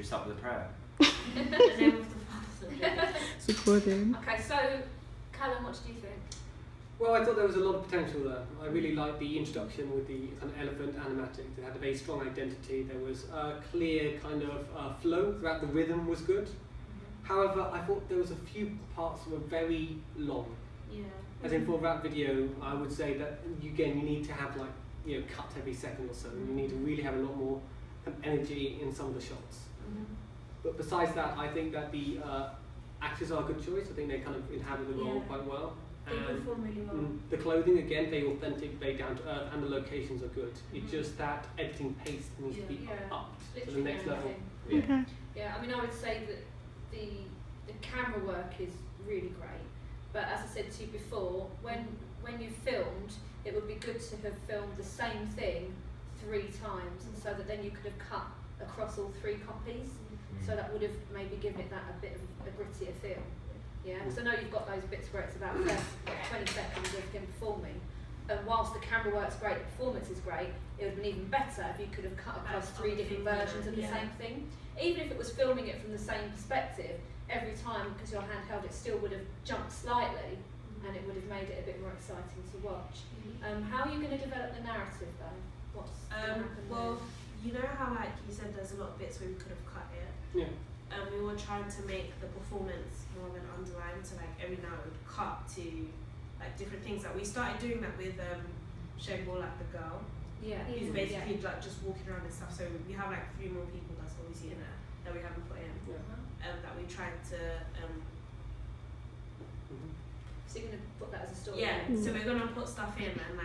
we start with a prayer? In the name of the Father. It's recording. Okay, so Callum, what did you think? Well, I thought there was a lot of potential there. I really liked the introduction with the kind of elephant animatics. It had a very strong identity. There was a clear kind of flow throughout. The rhythm was good. However, I thought there was a few parts that were very long. Yeah. As in for that video, I would say that you need to have cut every second or so. You need to really have a lot more energy in some of the shots. But besides that, I think that the actors are a good choice. I think they kind of inhabit the role quite well. They perform really well. The clothing, again, very authentic, very down to earth, and the locations are good. It's just that editing pace needs to be upped to the next level. Okay. Yeah, I mean, I would say that the camera work is really great. But as I said to you before, when you filmed, it would be good to have filmed the same thing 3 times, so that then you could have cut across all 3 copies. So that would have maybe given it that a bit of a grittier feel. Yeah, because I know you've got those bits where it's about 20 seconds of him performing. And whilst the camera works great, the performance is great, it would have been even better if you could have cut across 3 different versions of the same thing. Even if it was filming it from the same perspective, every time, because you're handheld, it still would have jumped slightly, and it would have made it a bit more exciting to watch. How are you going to develop the narrative though? What's going to happen well, you know how you said there's a lot of bits where we could have cut it? Yeah. We were trying to make the performance more of an underline, so every now it would cut to different things. We started doing that with showing more the girl. Yeah. Who's basically just walking around and stuff. So we have 3 more people that's obviously in there that we haven't put in. That we tried to So you're going to put that as a story? Yeah, so we're going to put stuff in and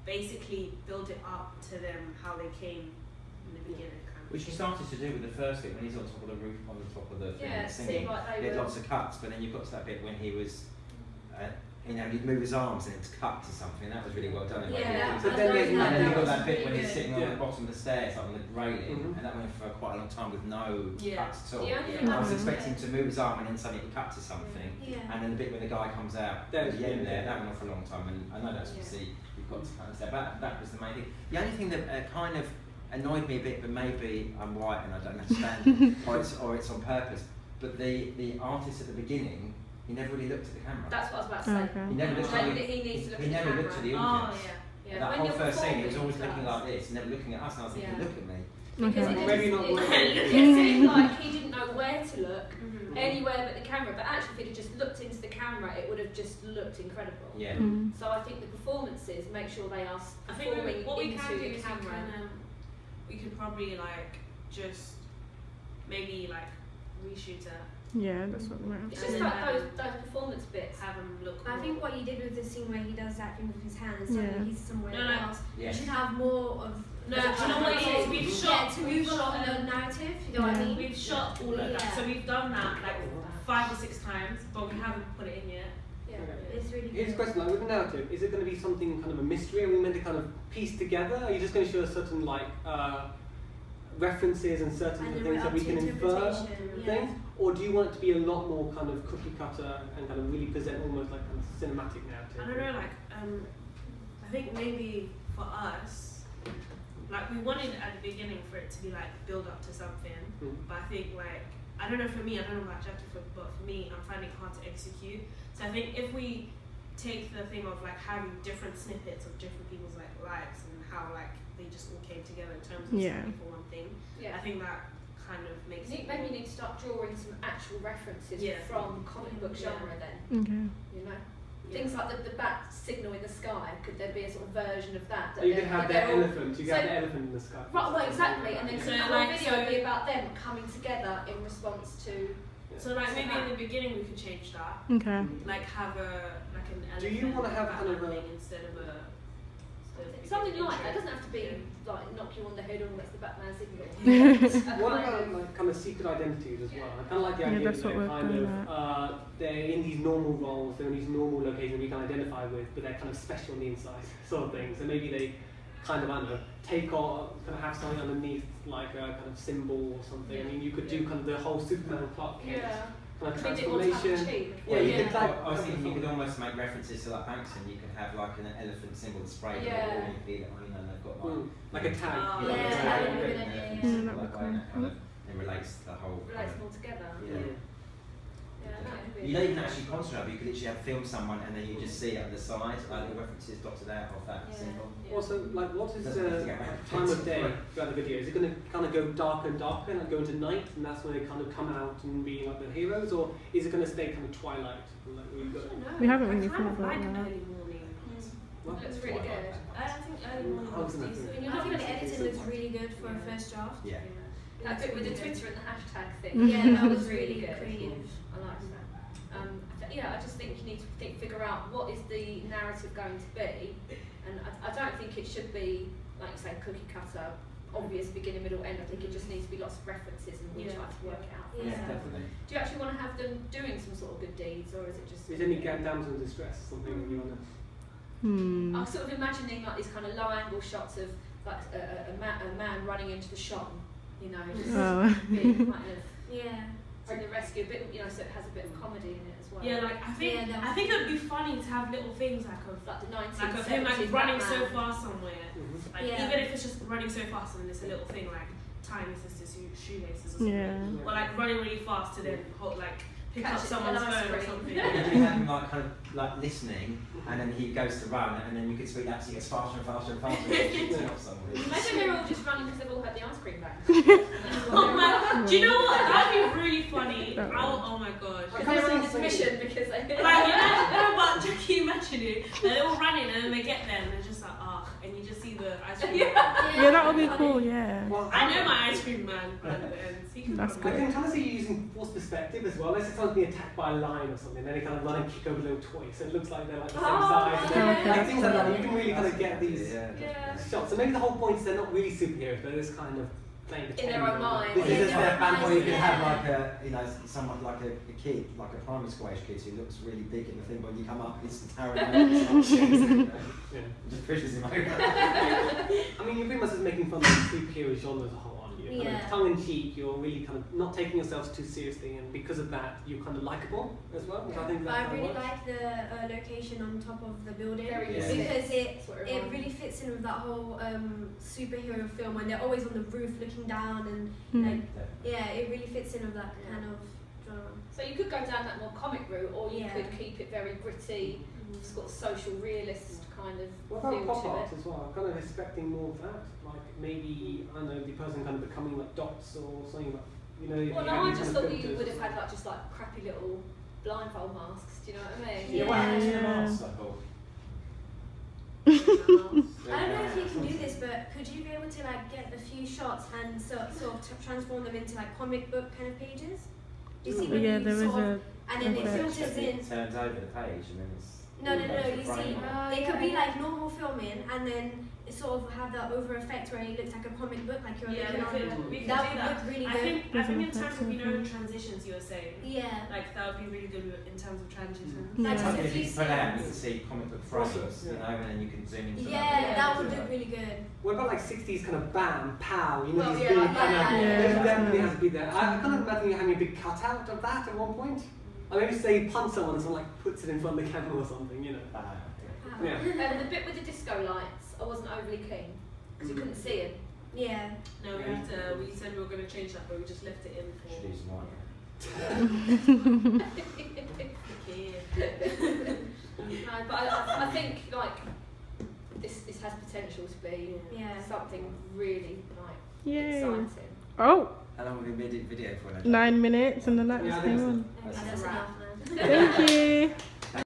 basically build it up to them how they came in the beginning. Which he started to do with the first bit when he's on top of the roof, on the top of the thing, singing. He had lots of cuts, but then you got to that bit when he was, he'd move his arms and it's cut to something. That was really well done. Yeah. So then you got that bit when he's sitting on the bottom of the stairs, on the railing, and that went for quite a long time with no cuts at all. I was expecting to move his arm and then suddenly it cut to something, and then the bit where the guy comes out at the end there, that went on for a long time, and I know that's obviously you've got to kind of say, but that was the main thing. The only thing that kind of annoyed me a bit, but maybe I'm white and I don't understand, or it's on purpose. But the artist at the beginning, he never really looked at the camera. That's what I was about to say. Okay. He never looked at the he needs to look he at never the looked at the camera. audience. Yeah. That When whole you're first scene, he was performing, always he looking does. like this, never looking at us, and I was thinking, look at me. Because Okay. Maybe not. it seemed like he didn't know where to look anywhere but the camera. But actually, if he'd have just looked into the camera, it would have just looked incredible. Yeah. So I think the performances make sure they are I think performing what we into can do the is camera. we could probably just maybe reshoot it. Yeah, that's what we meant. It's And just then, those performance bits. Have them look. I think what you did with the scene where he does that thing with his hands, suddenly he's somewhere else. Yeah. You should have more of. No, do you know what it is? We've shot. to move on the narrative. You know what I mean? We've shot all of that, so we've done that 5 or 6 times, but we haven't put it in yet. Yeah. It's really Here's a good. question: with the narrative, is it going to be something kind of a mystery? Are we meant to kind of piece together? Are you just going to show us certain references and certain And then things we're that up we to can infer interpretation, things? Or do you want it to be a lot more kind of cookie cutter and kind of really present almost like kind of cinematic narrative? I don't know, I think maybe for us, we wanted at the beginning for it to be build up to something, but I think I don't know, for me, I don't know about Jackie, but for me, I'm finding it hard to execute. So I think if we take the thing of having different snippets of different people's lives and how they just all came together in terms of something for one thing, I think that kind of makes it. Maybe you need to start drawing some actual references from comic book genre then. Okay. You know? Things like the bat signal in the sky, could there be a sort of version of that? You could have the elephant, you could have the elephant in the sky. Right, well, exactly, and then So, the whole video would be about them coming together in response to... So maybe in the beginning we could change that. Okay. Have an elephant. Do you want to have kind of a... instead of a... Something like that, it doesn't have to be knock you on the head or that's the Batman signal. What about kind of secret identities as well? I kind of like the idea that's that what they're kind of they're in these normal roles, they're in these normal locations we can identify with, but they're kind of special on the inside, sort of thing. So maybe they kind of, I don't know, take on, kind of have something underneath, like a kind of symbol or something. I mean, you could do kind of the whole Superman Clark Kent kind of transformation. Yeah, you could. I was thinking you could almost make references to Banksy. You could have an elephant symbol sprayed on all and feel it. They've got like a tag. That would be a good idea. and relates to the whole. Relates them all together. You don't even actually concentrate, but you could literally have filmed someone and then you just see it at the side, like the references dotted out of that symbol. Also, like, what is the time of day throughout the video? Is it going to kind of go darker and darker and like go into night, and that's when they kind of come out and be like the heroes, or is it going to stay kind of twilight? We haven't really thought about like that. early morning. It looks really good. I think early morning looks decent. I think the editing looks really good for a first draft. Yeah. That bit with the Twitter and the hashtag thing. Yeah, that was really good. creative. I liked that. I just think you need to figure out what is the narrative going to be, and I don't think it should be, like you say, cookie cutter, obvious beginning, middle, end. I think it just needs to be lots of references and we try to work it out. Yeah, definitely. Do you actually want to have them doing some sort of good deeds, or is it just... Is any damsel in distress something you want to... I'm sort of imagining like these kind of low angle shots of like a man running into the shop, you know, just being kind of to the rescue, a bit, you know, so it has a bit of comedy in it as well. Yeah, like I think it would be funny to have little things like the 1970s, like of him like running so fast somewhere, like Yeah. even if it's just running so fast and it's a little thing like tying his sister's shoelaces or something, or like running really fast to then like pick up someone's phone or something. You have him like kind of like listening, and then he goes to run, and then you could speak that, so he gets faster and faster and faster. Imagine they're all just running because they've all had the ice cream back. Oh my! Do you know what? That'd be really funny. Oh my god! Because they're on this mission because they. Like but can you imagine it? They're all running and then they get there and they're just like and you just see the ice cream. Yeah, that would be cool. Yeah. Well, I know my ice cream man. That's I good. can kind of see you using forced perspective as well. Let's say someone's being attacked by a lion or something, then they kind of run and kick over a little toy, so it looks like they're like the same size. yeah. Like things like that, you can really kind of get these shots. So maybe the whole point is they're not really superheroes, but they're just kind of playing the in their own mind. This is their fanboy. You could have like a, you know, someone like a kid, like a primary school age kid who looks really big in the thing. When you come up, it's towering. Just pushes him over. I mean, you're pretty much just making fun of the superhero genre as a whole, aren't you? Kind of tongue in cheek. You're really kind of not taking yourselves too seriously, and because of that, you're kind of likable as well. Which I think that I really like the location on top of the building Yeah. because it really fits in with that whole superhero film when they're always on the roof looking down and like it really fits in with that kind of genre. So you could go down that more comic route, or you could keep it very gritty, sort of social realist kind of What about feel pop to art it. as well? I'm kind of expecting more of that. Like maybe, I don't know, the person kind of becoming like dots or something like, you know. Well, no, I just thought you would have had like just like crappy little blindfold masks. Do you know what I mean? Yeah, what happened to the mask? I don't know if you can do this, but could you be able to like get a few shots and sort of transform them into like comic book kind of pages? Do you see when you there is sort a. of, and then it filters in. It turns over the page and then it's. No, you see, it could be like normal filming and then it sort of have that over effect where it looks like a comic book, like you're looking on. We could That do would that. look really I good. think in terms of transitions you were saying. Yeah. Like that would be really good in terms of transitions. Yeah. Like If if you you put see- out, you can see comic book frames, you know, and then you can zoom into Yeah, that would look really good. What about like 60s kind of bam, pow, you know, Well, these yeah, big like kind that. of, Yeah. there definitely has to be there. I kind of imagine you having a big cutout of that at one point. Or maybe say you punch someone and someone like puts it in front of the camera or something, you know. Yeah. The bit with the disco lights, I wasn't overly keen because you couldn't see it. Yeah. No, we said we were going to change that, but we just left it in for. Should use one. No, but I think like this has potential to be something really like exciting. Oh, How long have we made a video for? 9 minutes and the lights Yeah, I came think on. That's enough, man. Thank you.